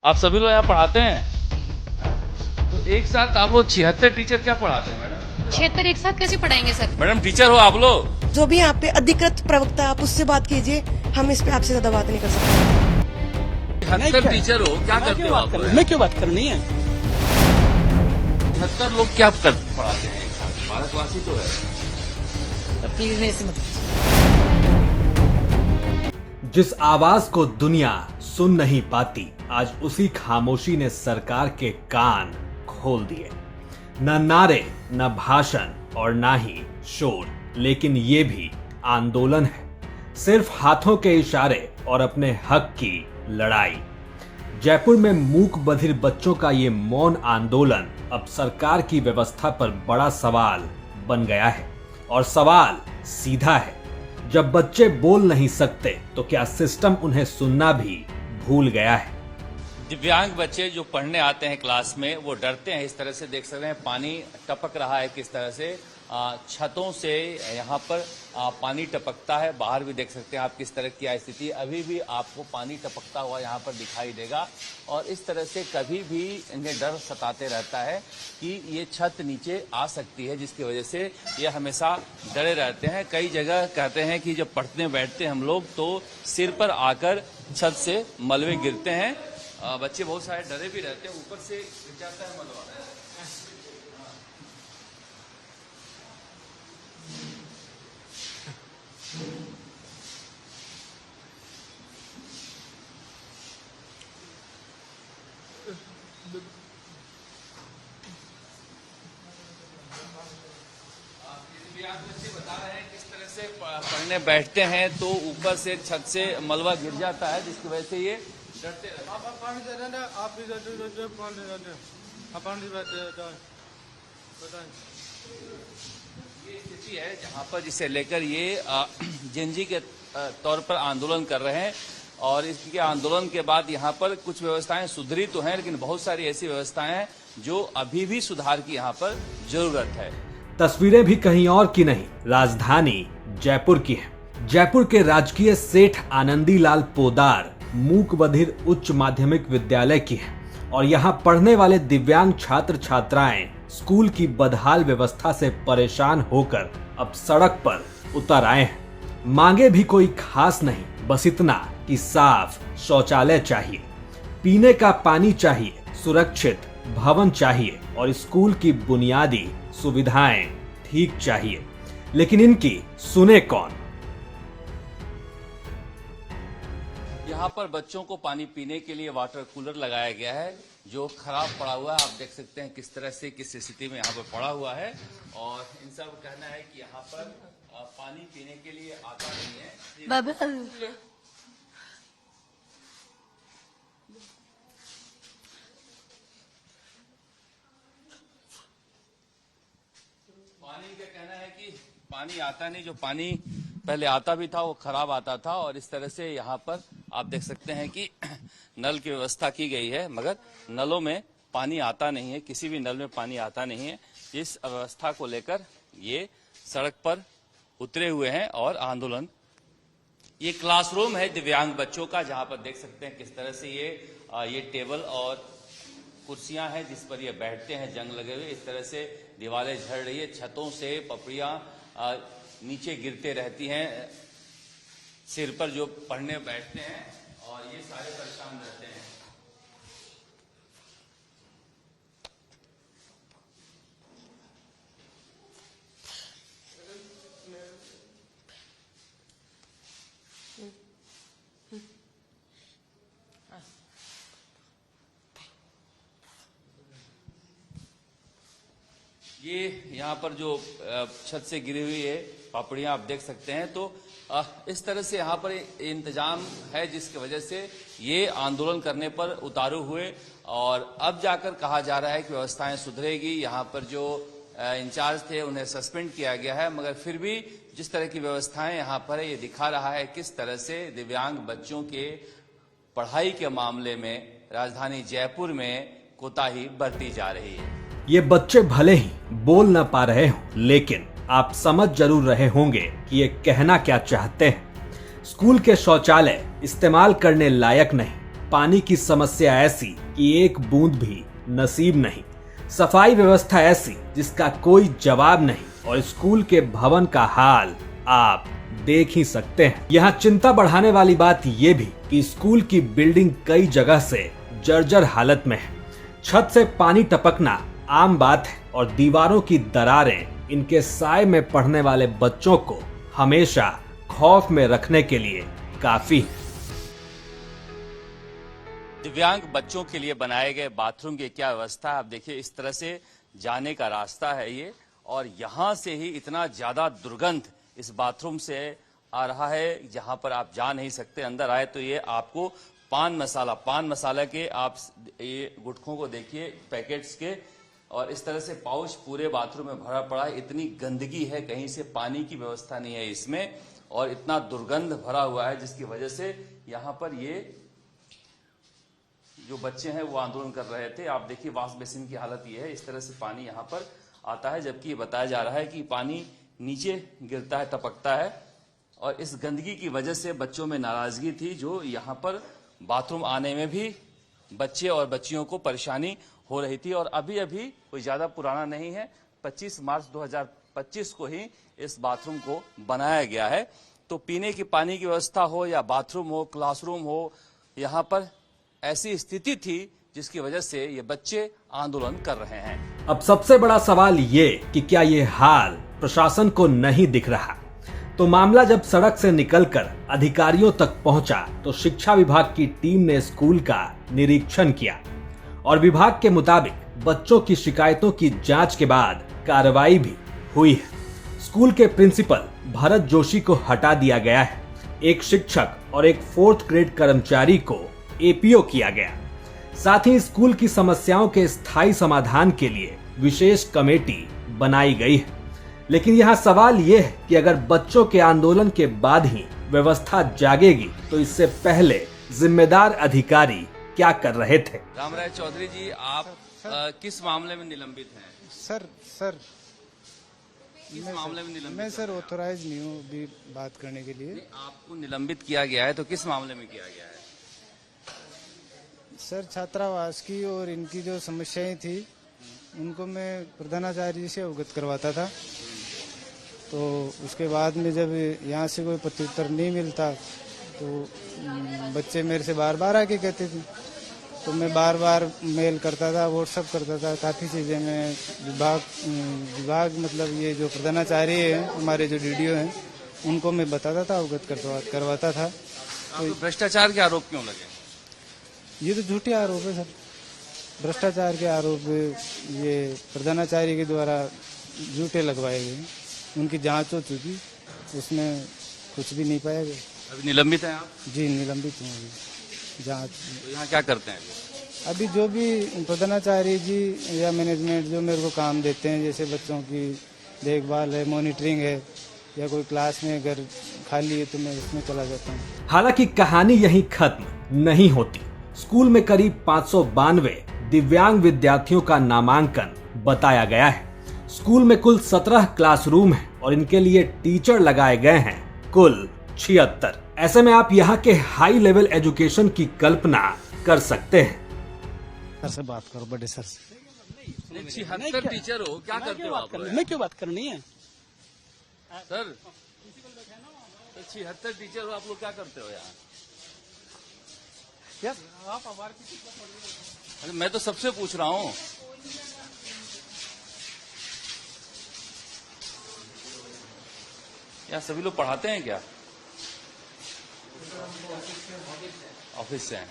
आप सभी लोग यहाँ पढ़ाते हैं, तो एक साथ आप लोग 76 टीचर क्या पढ़ाते हैं मैडम? 76 एक साथ कैसे पढ़ाएंगे सर? मैडम टीचर हो आप लोग? जो भी यहाँ पे अधिकृत प्रवक्ता आप उससे बात कीजिए, हम इस पे आपसे ज्यादा बात नहीं कर सकते। 76 टीचर हो, क्या करते हो आप? मैं क्यों बात करनी है? 76 लोग क्या कर पढ़ाते हैं एक साथ? भारतवासी तो है। प्लीज मेरे से मत। जिस आवाज को दुनिया सुन नहीं पाती, आज उसी खामोशी ने सरकार के कान खोल दिए। न नारे, न भाषण और न ही शोर, लेकिन ये भी आंदोलन है। सिर्फ हाथों के इशारे और अपने हक की लड़ाई। जयपुर में मूक बधिर बच्चों का ये मौन आंदोलन अब सरकार की व्यवस्था पर बड़ा सवाल बन गया है। और सवाल सीधा है, जब बच्चे बोल नहीं सकते तो क्या सिस्टम उन्हें सुनना भी भूल गया है? दिव्यांग बच्चे जो पढ़ने आते हैं क्लास में, वो डरते हैं। इस तरह से देख सकते हैं पानी टपक रहा है, किस तरह से छतों से यहाँ पर पानी टपकता है। बाहर भी देख सकते हैं आप किस तरह की स्थिति, अभी भी आपको पानी टपकता हुआ यहाँ पर दिखाई देगा। और इस तरह से कभी भी इन्हें डर सताते रहता है कि ये छत नीचे आ सकती है, जिसकी वजह से ये हमेशा डरे रहते हैं। कई जगह कहते हैं कि जब पढ़ने बैठते हैं हम लोग तो सिर पर आकर छत से मलबे गिरते हैं। बच्चे बहुत सारे डरे भी रहते हैं, ऊपर से गिर जाता है मलबा। बच्चे बता रहे हैं किस तरह से पढ़ने बैठते हैं तो ऊपर से छत से मलबा गिर जाता है, जिसकी वजह से ये डरते रहते हैं। ये स्थिति है जहाँ पर जिसे लेकर ये जेनजी के तौर पर आंदोलन कर रहे हैं। और इसके आंदोलन के बाद यहाँ पर कुछ व्यवस्थाएं सुधरी तो हैं, लेकिन बहुत सारी ऐसी व्यवस्थाएं हैं जो अभी भी सुधार की यहाँ पर जरूरत है। तस्वीरें भी कहीं और की नहीं, राजधानी जयपुर की है। जयपुर के राजकीय सेठ आनंदीलाल पोदार मूक बधिर उच्च माध्यमिक विद्यालय की है। और यहाँ पढ़ने वाले दिव्यांग छात्र छात्राएं स्कूल की बदहाल व्यवस्था से परेशान होकर अब सड़क पर उतर आए हैं। मांगे भी कोई खास नहीं, बस इतना कि साफ शौचालय चाहिए, पीने का पानी चाहिए, सुरक्षित भवन चाहिए और स्कूल की बुनियादी सुविधाएं ठीक चाहिए। लेकिन इनकी सुने कौन? यहाँ पर बच्चों को पानी पीने के लिए वाटर कूलर लगाया गया है, जो खराब पड़ा हुआ है। आप देख सकते हैं किस तरह से किस स्थिति में यहाँ पर पड़ा हुआ है। और इन सब कहना है कि यहाँ पर पानी पीने के लिए आता नहीं है। पानी का कहना है कि पानी आता नहीं, जो पानी पहले आता भी था वो खराब आता था। और इस तरह से यहाँ पर आप देख सकते हैं कि नल की व्यवस्था की गई है, मगर नलों में पानी आता नहीं है, किसी भी नल में पानी आता नहीं है। इस व्यवस्था को लेकर ये सड़क पर उतरे हुए हैं और आंदोलन। ये क्लासरूम है दिव्यांग बच्चों का, जहां पर देख सकते हैं किस तरह से ये टेबल और कुर्सियां हैं जिस पर ये बैठते हैं, जंग लगे हुए। इस तरह से दीवारें झड़ रही है, छतों से पपड़ियां नीचे गिरते रहती हैं सिर पर जो पढ़ने बैठते हैं, और ये सारे परेशान रहते हैं। ये यहाँ पर जो छत से गिरी हुई है पापड़ियाँ आप देख सकते हैं। तो इस तरह से यहाँ पर इंतजाम है, जिसकी वजह से ये आंदोलन करने पर उतारू हुए। और अब जाकर कहा जा रहा है कि व्यवस्थाएं सुधरेगी। यहाँ पर जो इंचार्ज थे उन्हें सस्पेंड किया गया है, मगर फिर भी जिस तरह की व्यवस्थाएं यहाँ पर है, ये दिखा रहा है किस तरह से दिव्यांग बच्चों के पढ़ाई के मामले में राजधानी जयपुर में कोताही बरती जा रही है। ये बच्चे भले ही बोल न पा रहे हों, लेकिन आप समझ जरूर रहे होंगे कि ये कहना क्या चाहते हैं। स्कूल के शौचालय इस्तेमाल करने लायक नहीं, पानी की समस्या ऐसी कि एक बूंद भी नसीब नहीं, सफाई व्यवस्था ऐसी जिसका कोई जवाब नहीं, और स्कूल के भवन का हाल आप देख ही सकते हैं। यहाँ चिंता बढ़ाने वाली बात ये भी कि स्कूल की बिल्डिंग कई जगह से जर्जर हालत में है। छत से पानी टपकना आम बात है और दीवारों की दरारें इनके साए में पढ़ने वाले बच्चों को हमेशा खौफ में रखने के लिए काफी है। दिव्यांग बच्चों के लिए बनाए गए बाथरूम की क्या व्यवस्था है, आप देखिए। इस तरह से जाने का रास्ता है ये, और यहाँ से ही इतना ज्यादा दुर्गंध इस बाथरूम से आ रहा है, जहां पर आप जा नहीं सकते। अंदर आए तो ये आपको पान मसाला के आप ये गुटखों को देखिए, पैकेट्स के, और इस तरह से पाउच पूरे बाथरूम में भरा पड़ा है। इतनी गंदगी है, कहीं से पानी की व्यवस्था नहीं है इसमें, और इतना दुर्गंध भरा हुआ है, जिसकी वजह से यहाँ पर ये जो बच्चे हैं वो आंदोलन कर रहे थे। आप देखिए वॉश बेसिन की हालत ये है, इस तरह से पानी यहाँ पर आता है, जबकि ये बताया जा रहा है कि पानी नीचे गिरता है, टपकता है, और इस गंदगी की वजह से बच्चों में नाराजगी थी, जो यहाँ पर बाथरूम आने में भी बच्चे और बच्चियों को परेशानी हो रही थी। और अभी अभी कोई ज्यादा पुराना नहीं है, 25 मार्च 2025 को ही इस बाथरूम को बनाया गया है। तो पीने की पानी की व्यवस्था हो या बाथरूम हो, क्लासरूम हो, यहाँ पर ऐसी स्थिति थी जिसकी वजह से ये बच्चे आंदोलन कर रहे हैं। अब सबसे बड़ा सवाल ये कि क्या ये हाल प्रशासन को नहीं दिख रहा? तो मामला जब सड़क से निकलकर अधिकारियों तक पहुंचा तो शिक्षा विभाग की टीम ने स्कूल का निरीक्षण किया, और विभाग के मुताबिक बच्चों की शिकायतों की जांच के बाद कार्रवाई भी हुई है। स्कूल के प्रिंसिपल भरत जोशी को हटा दिया गया है। एक शिक्षक और एक 4th ग्रेड कर्मचारी को एपीओ किया गया। साथ ही स्कूल की समस्याओं के स्थायी समाधान के लिए विशेष कमेटी बनाई गई है। लेकिन यहाँ सवाल ये है कि अगर बच्चों के आंदोलन के बाद ही व्यवस्था जागेगी तो इससे पहले जिम्मेदार अधिकारी क्या कर रहे थे? रामराय चौधरी जी, आप किस मामले में निलंबित हैं? सर किस मामले में निलंबित? मैं सर ऑथोराइज नहीं हूँ अभी बात करने के लिए। आपको निलंबित किया गया है, तो किस मामले में किया गया है? सर छात्रावास की और इनकी जो समस्याएं थी उनको मैं प्रधानाचार्य से अवगत करवाता था। तो उसके बाद में जब यहाँ से कोई प्रत्युत्तर नहीं मिलता तो बच्चे मेरे से बार बार आके कहते थे, तो मैं बार बार मेल करता था, व्हाट्सएप करता था, काफ़ी चीज़ें मैं विभाग मतलब ये जो प्रधानाचार्य हैं, हमारे जो डीडीओ हैं, उनको मैं बताता था, अवगत करवाता था। तो भ्रष्टाचार के आरोप क्यों लगे? ये तो झूठे आरोप है सर, भ्रष्टाचार के आरोप ये प्रधानाचार्य के द्वारा झूठे लगवाए गए। उनकी जांच हो चुकी, उसमें कुछ भी नहीं पाया गया। अभी निलंबित हैं आप? जी निलंबित हूँ अभी जांच। तो यहाँ क्या करते हैं अभी जो भी प्रधानाचार्य जी या मैनेजमेंट जो मेरे को काम देते हैं, जैसे बच्चों की देखभाल है, मॉनिटरिंग है, या कोई क्लास में अगर खाली है तो मैं उसमें चला जाता हूँ। हालांकि कहानी यहीं खत्म नहीं होती। स्कूल में करीब 592 दिव्यांग विद्यार्थियों का नामांकन बताया गया है। स्कूल में कुल 17 क्लासरूम हैं और इनके लिए टीचर लगाए गए हैं कुल 76। ऐसे में आप यहाँ के हाई लेवल एजुकेशन की कल्पना कर सकते हैं। सर से बात करो, बड़े सर से। 76 टीचर हो, क्या करते हो आप? मैं क्यों बात करनी है सर? 76 टीचर हो, आप लोग क्या करते हो यहाँ? अरे मैं तो सबसे पूछ रहा हूँ। यहाँ सभी लोग पढ़ाते हैं क्या? ऑफिस से हैं।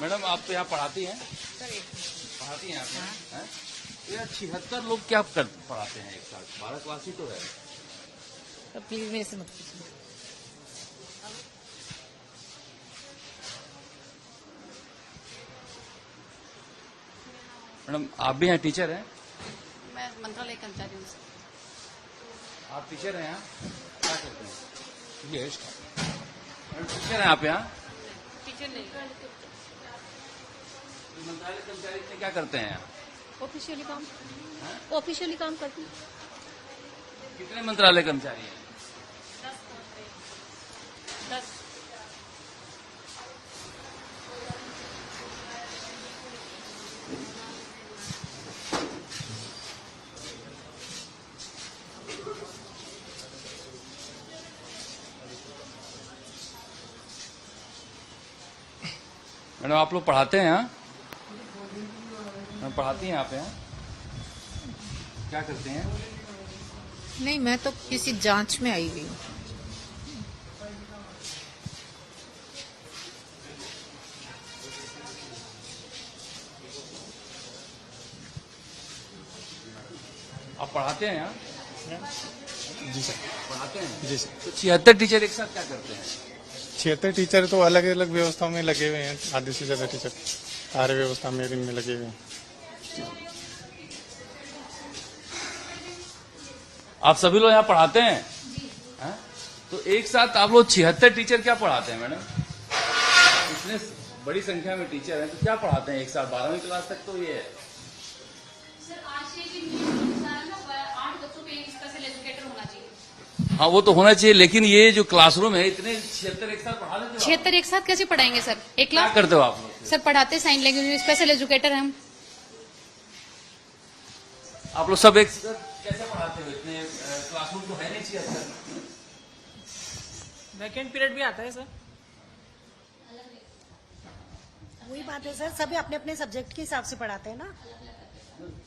मैडम आप तो यहाँ पढ़ाती हैं? पढ़ाती हैं आप? हैं? ये 76 लोग क्या कर पढ़ाते हैं एक साथ? 12 क्लास ही तो है। तो प्लीज मेरे से मत पूछिए। मैडम आप भी हैं, टीचर हैं? मैं मंत्रालय कर्मचारी हूँ। आप टीचर हैं यहाँ? क्या करते हैं? मैडम टीचर हैं आप यहाँ? टीचर नहीं। मंत्रालय कर्मचारी क्या करते हैं यहाँ? ऑफिशियली काम करती हूँ। कितने मंत्रालय कर्मचारी हैं? 10। मैडम आप लोग पढ़ाते हैं? हाँ, पढ़ाती हैं आप यहाँ? क्या करते हैं? नहीं, मैं तो किसी जांच में आई हुई हूँ। आप पढ़ाते हैं यहाँ? जी सर। पढ़ाते हैं? जी सर। तो 76 टीचर एक साथ क्या करते हैं? 76 टीचर तो अलग अलग व्यवस्थाओं में लगे हुए हैं। आधे से ज्यादा टीचर कार्य व्यवस्था में इनमें लगे हुए हैं। आप सभी लोग यहाँ पढ़ाते हैं? हाँ? तो एक साथ आप लोग 76 टीचर क्या पढ़ाते हैं मैडम? इतने बड़ी संख्या में टीचर हैं तो क्या पढ़ाते हैं एक साथ? 12वीं क्लास तक तो ये है। सर आज के अनुसार ना 8 बच्चों पे एक स्पेशल एजुकेटर होना चाहिए। हाँ वो तो होना चाहिए, लेकिन ये जो क्लासरूम है इतने 76 एक साथ पढ़ा लेते हो? 76 एक साथ कैसे पढ़ाएंगे सर? एक क्या क्लास करते हो आप लोग? सर पढ़ाते साइन लैंग्वेज में, स्पेशल एजुकेटर हैं हम। आप लोग सब एक साथ कैसे पढ़ाते हो? इतने क्लासरूम तो है नहीं 76। वैकेंट पीरियड भी आता है सर। वही बात है सर, सभी अपने अपने सब्जेक्ट के हिसाब से पढ़ाते हैं ना।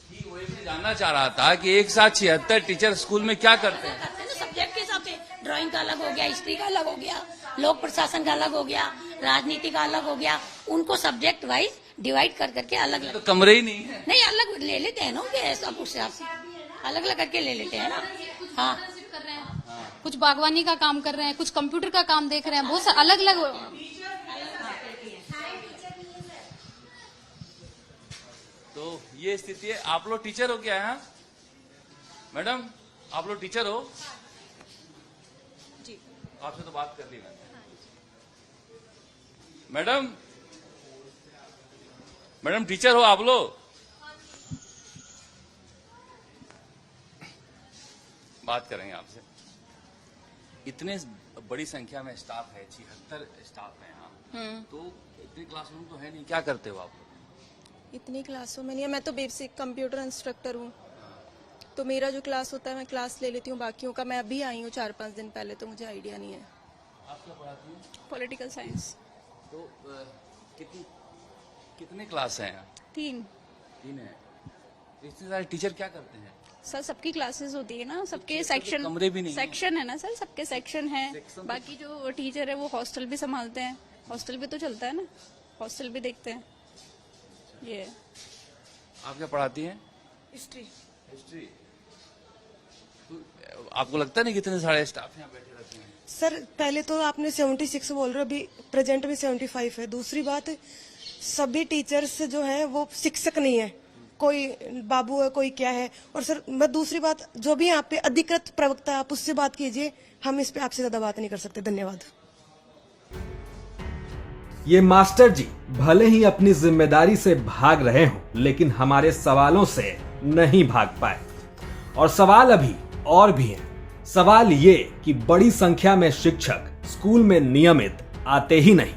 ठीक, वही मैं जानना चाह रहा था कि एक साथ 76 टीचर स्कूल में क्या करते हैं? सब्जेक्ट के हिसाब से ड्राइंग का अलग हो गया, हिस्ट्री का अलग हो गया, लोक प्रशासन का अलग हो गया, राजनीति का अलग हो गया। उनको सब्जेक्ट वाइज डिवाइड कर करके अलग तो अलग कमरे ही नहीं है। नहीं अलग ले लेते हैं ना, सब उस हिसाब से अलग अलग करके ले लेते हैं ना। हाँ कर रहे हैं, कुछ बागवानी का काम कर रहे हैं, कुछ कंप्यूटर का काम देख रहे हैं, बहुत सारे अलग अलग। तो ये स्थिति है। आप लोग टीचर हो क्या यहाँ? मैडम आप लोग टीचर हो? जी। आपसे तो बात कर ली मैंने। मैडम टीचर हो आप लोग? बात करेंगे आपसे। इतने बड़ी संख्या में स्टाफ है, 76 स्टाफ है यहाँ, तो इतने क्लासरूम तो है नहीं, क्या करते हो आप लोग? इतनी क्लासों में नहीं है। मैं तो बेसिक कंप्यूटर इंस्ट्रक्टर हूँ, तो मेरा जो क्लास होता है मैं क्लास ले लेती हूँ। बाकियों का मैं अभी आई हूँ 4-5 दिन पहले, तो मुझे आइडिया नहीं है। आप क्या पढ़ाती हैं? Political science. तो कितने क्लास हैं यहाँ? 3 है। इतने सारे टीचर क्या करते हैं? सर सबकी क्लासेस होती है ना, सबके सेक्शन, कमरे भी नहीं है। सेक्शन है ना सर, सबके सेक्शन है। बाकी जो टीचर है वो हॉस्टल भी संभालते हैं, हॉस्टल भी तो चलता है ना, हॉस्टल भी देखते हैं। ये आप क्या पढ़ाती हैं? हिस्ट्री। तो आपको लगता नहीं कितने सारे स्टाफ यहाँ बैठे रहते हैं? सर पहले तो आपने 76 बोल रहे हो, अभी प्रेजेंट में 75 है। दूसरी बात, सभी टीचर्स जो है वो शिक्षक नहीं है, कोई बाबू है कोई क्या है। और सर मैं दूसरी बात, जो भी यहाँ पे अधिकृत प्रवक्ता आप उससे बात कीजिए, हम इस पे आपसे ज्यादा बात नहीं कर सकते। धन्यवाद। ये मास्टर जी भले ही अपनी जिम्मेदारी से भाग रहे हों, लेकिन हमारे सवालों से नहीं भाग पाए। और सवाल अभी और भी हैं। सवाल ये कि बड़ी संख्या में शिक्षक स्कूल में नियमित आते ही नहीं।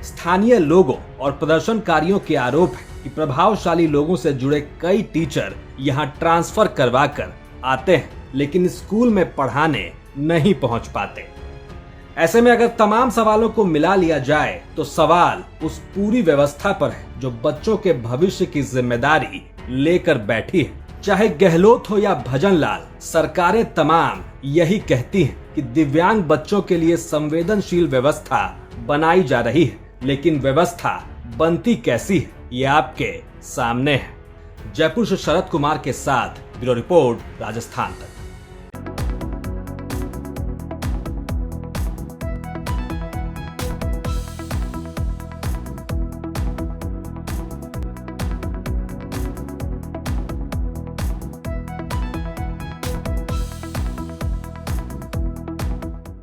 स्थानीय लोगों और प्रदर्शनकारियों के आरोप है कि प्रभावशाली लोगों से जुड़े कई टीचर यहाँ ट्रांसफर करवाकर आते हैं, लेकिन स्कूल में पढ़ाने नहीं पहुंच पाते। ऐसे में अगर तमाम सवालों को मिला लिया जाए तो सवाल उस पूरी व्यवस्था पर है जो बच्चों के भविष्य की जिम्मेदारी लेकर बैठी है। चाहे गहलोत हो या भजनलाल, सरकारें तमाम यही कहती हैं कि दिव्यांग बच्चों के लिए संवेदनशील व्यवस्था बनाई जा रही है, लेकिन व्यवस्था बनती कैसी है ये आपके सामने है। जयपुर से शरद कुमार के साथ ब्यूरो रिपोर्ट, राजस्थान तक।